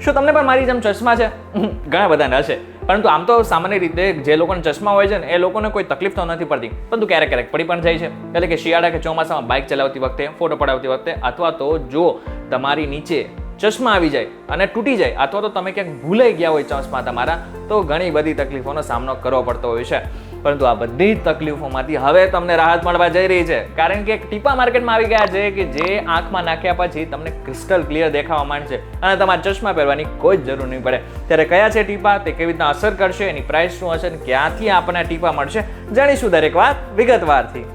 શું તમને પણ મારી જેમ ચશ્મા છે? ઘણા બધાને હશે, પરંતુ આમ તો સામાન્ય રીતે જે લોકોને ચશ્મા હોય છે ને એ લોકોને કોઈ તકલીફ તો નથી પડતી, પરંતુ ક્યારેક ક્યારેક પડી પણ જાય છે. એટલે કે શિયાળા કે ચોમાસામાં બાઇક ચલાવતી વખતે, ફોટો પડાવતી વખતે, અથવા તો જો તમારી નીચે ચશ્મા આવી જાય અને તૂટી જાય, અથવા તો તમે ક્યાંક ભૂલાઈ ગયા હોય ચશ્મા તમારા, તો ઘણી બધી તકલીફોનો સામનો કરવો પડતો હોય છે. પરંતુ આ બધી જ તકલીફોમાંથી હવે તમને રાહત મળવા જઈ રહી છે, કારણ કે એક ટીપા માર્કેટમાં આવી ગયા છે કે જે આંખમાં નાખ્યા પછી તમને ક્રિસ્ટલ ક્લિયર દેખાવા માંડશે અને તમારે ચશ્મા પહેરવાની કોઈ જ જરૂર નહીં પડે. ત્યારે કયા છે ટીપા, તે કેવી રીતના અસર કરશે, એની પ્રાઇસ શું હશે, ક્યાંથી આપણને ટીપા મળશે, જાણીશું દરેક વાત વિગતવારથી.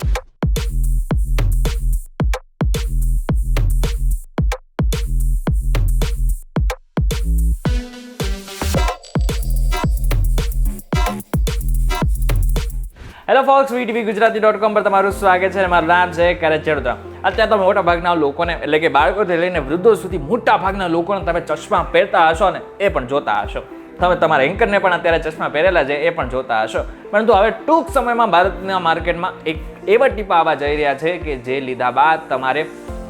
હેલો ફોક્સ, વીટીવી ગુજરાતી.com પર તમારું સ્વાગત છે. મારું નામ છે કરેજ ચેડુતરા. અત્યારે તો મોટા ભાગના લોકોને, એટલે કે બાળકોથી લઈને વૃદ્ધો સુધી મોટા ભાગના લોકોને તમે ચશ્મા પહેરતા હશો ને એ પણ જોતા હશો. તમે તમારા એન્કરને પણ અત્યારે ચશ્મા પહેરેલા છે એ પણ જોતા હશો. પરંતુ હવે ટૂંક સમયમાં ભારતના માર્કેટમાં એક એવા ટીપા આવવા જઈ રહ્યા છે કે જે લીધા બાદ તમારે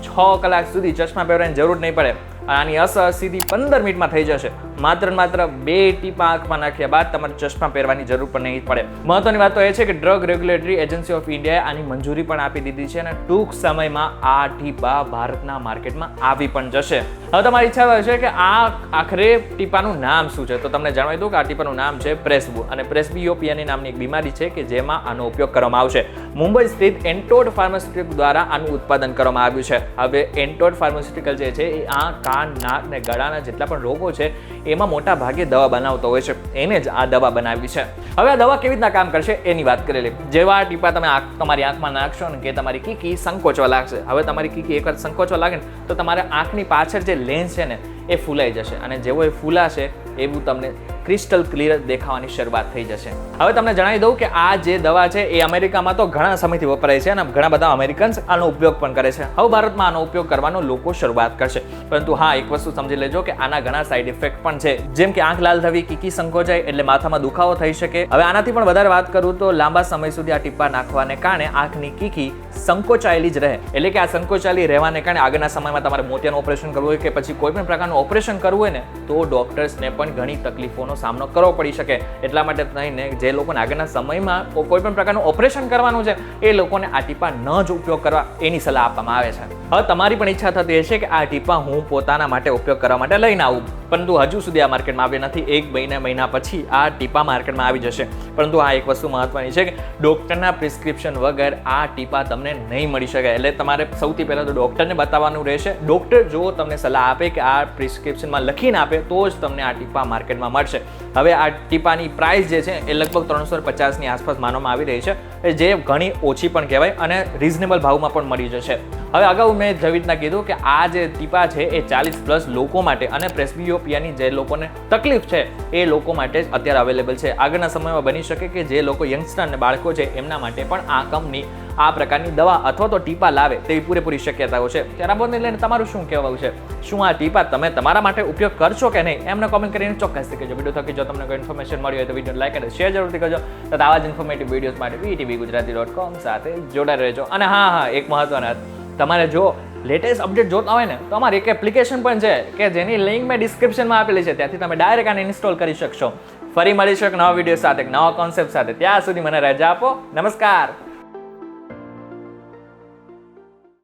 6 કલાક સુધી ચશ્મા પહેરવાની જરૂર નહીં પડે. આની અસર સીધી 15 મિનિટમાં થઈ જશે. માત્ર 2 ટીપા આંખમાં નાખ્યા બાદ તમારે ચશ્મા પહેરવાની જરૂર પણ નહીં પડે. મહત્વની વાત તો એ છે કે ડ્રગ રેગ્યુલેટરી એજન્સી ઓફ ઇન્ડિયાએ આની મંજૂરી પણ આપી દીધી છે અને ટૂંક સમયમાં આ ટીપા ભારતના માર્કેટમાં આવી પણ જશે. હવે તમારી ઈચ્છા છે કે આ આખરે ટીપાનું નામ શું છે, તો તમને જણાવી દઉં કે આ ટીપાનું નામ છે પ્રેસ્બુ, અને પ્રેસ્બિયોપિયાની નામની એક બીમારી છે કે જેમાં આનો ઉપયોગ કરવામાં આવશે. મુંબઈ સ્થિત એન્ટોડ ફાર્માસ્યુટિકલ દ્વારા આનું ઉત્પાદન કરવામાં આવ્યું છે. હવે એન્ટોડ ફાર્માસ્યુટિકલ જે છે એ આંખ, કાન, નાક ને ગળાના જેટલા પણ રોગો છે એમાં મોટા ભાગે દવા બનાવતો હોય છે. એને જ આ દવા બનાવી છે. હવે આ દવા કેવી રીતના કામ કરશે એની વાત કરી લે. જેવા ટીપા તમે તમારી આંખમાં નાખશો ને કે તમારી કીકી સંકોચવા લાગશે. હવે તમારી કીકી એકવાર સંકોચવા લાગે ને તો તમારે આંખની પાછળ જે લેન્સ છે ને એ ફૂલાઈ જશે, અને જેવો એ ફૂલાશે એવું તમને ક્રિસ્ટલ ક્લિયર દેખાવાની શરૂઆત થઈ જશે. હવે તમને જણાવી દઉં કે આ જે દવા છે એ અમેરિકામાં તો ઘણા સમયથી વપરાય છે અને ઘણા બધા અમેરિકન્સ આનો ઉપયોગ પણ કરે છે. હવે ભારતમાં આનો ઉપયોગ કરવાનો લોકો શરૂઆત કરશે. પરંતુ હા, એક વસ્તુ સમજી લેજો કે આના ઘણા સાઈડ ઇફેક્ટ પણ છે, જેમ કે આંખ લાલ થવી, કીકી સંકોચાય એટલે માથામાં દુખાવો થઈ શકે. હવે આનાથી પણ વધારે વાત કરું તો લાંબા સમય સુધી આ ટીપા નાખવાને કારણે આંખની કીકી સંકોચાયેલી જ રહે. એટલે કે આ સંકોચાયેલી રહેવાને કારણે આગળના સમયમાં તમારે મોતિયાનું ઓપરેશન કરવું હોય કે પછી કોઈ પણ પ્રકારનું ઓપરેશન કરવું હોય ને તો ડોક્ટર્સને પણ ઘણી તકલીફોનો સામનો કરવો પડી શકે. એટલા માટે થઈને જે લોકોને આગળના સમયમાં કોઈ પણ પ્રકારનું ઓપરેશન કરવાનું છે એ લોકોને આ ટીપા ન જ ઉપયોગ કરવા એની સલાહ આપવામાં આવે છે. હવે તમારી પણ ઈચ્છા થતી હશે કે આ ટીપા હું પોતાના માટે ઉપયોગ કરવા માટે લઈને આવું, પરંતુ હજુ સુધી આ માર્કેટમાં આવ્યા નથી. 1 મહિના પછી આ ટીપા માર્કેટમાં આવી જશે. પરંતુ આ એક વસ્તુ મહત્વની છે કે ડોક્ટરના પ્રિસ્ક્રિપ્શન વગર આ ટીપા તમને નહીં મળી શકે. એટલે તમારે સૌથી પહેલાં તો ડોક્ટરને બતાવવાનું રહેશે. ડોક્ટર જો તમને સલાહ આપે કે આ પ્રિસ્ક્રિપ્શનમાં લખીને આપે તો જ તમને આ ટીપા માર્કેટમાં મળશે. હવે આ ટીપાની પ્રાઇસ જે છે એ લગભગ 350ની આસપાસ માનવામાં આવી રહી છે, જે ઘણી ઓછી પણ કહેવાય અને રિઝનેબલ ભાવમાં પણ મળી જશે. હવે અગાઉ મેં જેવી રીતના કીધું કે આ જે ટીપા છે એ 40+ લોકો માટે અને પ્રેસ્બિયોપિયાની જે લોકોને તકલીફ છે એ લોકો માટે જ અત્યારે અવેલેબલ છે. આગળના સમયમાં બની શકે કે જે લોકો યંગસ્ટર અને બાળકો છે એમના માટે પણ આ કંપની આ પ્રકારની દવા અથવા તો ટીપા લાવે તેવી પૂરેપૂરી શક્યતાઓ છે. ત્યારે આ બધને લઈને તમારું શું કહેવું છે? શું આ ટીપા તમે તમારા માટે ઉપયોગ કરશો કે નહીં? એમને કોમેન્ટ કરીને ચોક્કસથી કહેજો. વિડીયો થકી જો તમને કોઈ ઇન્ફોર્મેશન મળી હોય તો વિડીયો લાઈક અને શેર જરૂરથી કરજો. તો આવા જ ઇન્ફોર્મેટિવ વિડીયોઝ માટે વીટીવી ગુજરાતી.com સાથે જોડાઈ રહેજો. અને હા, એક મહત્વની તમારે જો લેટેસ્ટ અપડેટ જોતા હોય ને તો અમારી એક એપ્લિકેશન પણ છે કે જેની લિંક મેં ડિસ્ક્રિપ્શનમાં આપેલી છે. ત્યાંથી તમે ડાયરેક્ટ આને ઇન્સ્ટોલ કરી શકશો. ફરી મળીશું એક નવા વિડીયો સાથે, એક નવા કોન્સેપ્ટ સાથે. ત્યાં સુધી મને રજા આપો. નમસ્કાર.